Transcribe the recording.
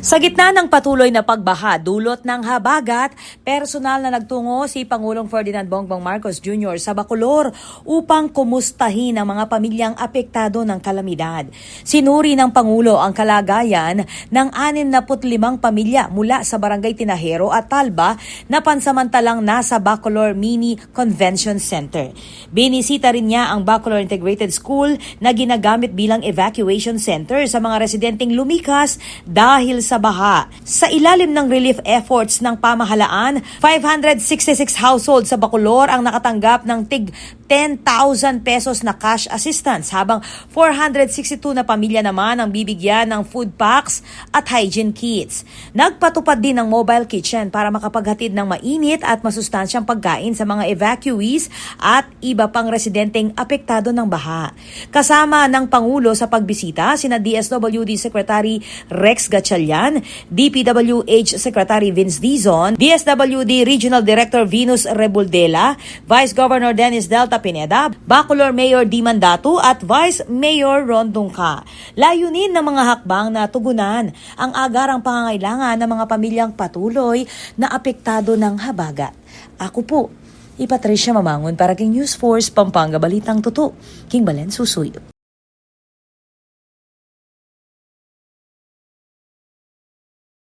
Sa gitna ng patuloy na pagbaha dulot ng habagat, personal na nagtungo si Pangulong Ferdinand Bongbong Marcos Jr. sa Bacolor upang kumustahin ang mga pamilyang apektado ng kalamidad. Sinuri ng Pangulo ang kalagayan ng 65 pamilya mula sa Barangay Tinahero at Talba na pansamantalang nasa Bacolor Mini Convention Center. Binisita rin niya ang Bacolor Integrated School na ginagamit bilang evacuation center sa mga residenteng lumikas dahil sa baha. Sa ilalim ng relief efforts ng pamahalaan, 566 households sa Bacolor ang nakatanggap ng tig 10,000 pesos na cash assistance habang 462 na pamilya naman ang bibigyan ng food packs at hygiene kits. Nagpatupad din ng mobile kitchen para makapaghatid ng mainit at masustansyang pagkain sa mga evacuees at iba pang residenteng apektado ng baha. Kasama ng Pangulo sa pagbisita sina DSWD Secretary Rex Gatchalian, DPWH Secretary Vince Dizon, DSWD Regional Director Venus Rebuldela, Vice Governor Dennis Delta Pineda, Bacolor Mayor Di Mandato at Vice Mayor Ron Dungca. Layunin ng mga hakbang na tugunan ang agarang pangangailangan ng mga pamilyang patuloy na apektado ng habagat. Ako po, Patricia Mamangon para King News Force, Pampanga Balitang Totoo, King Balen Susuyo.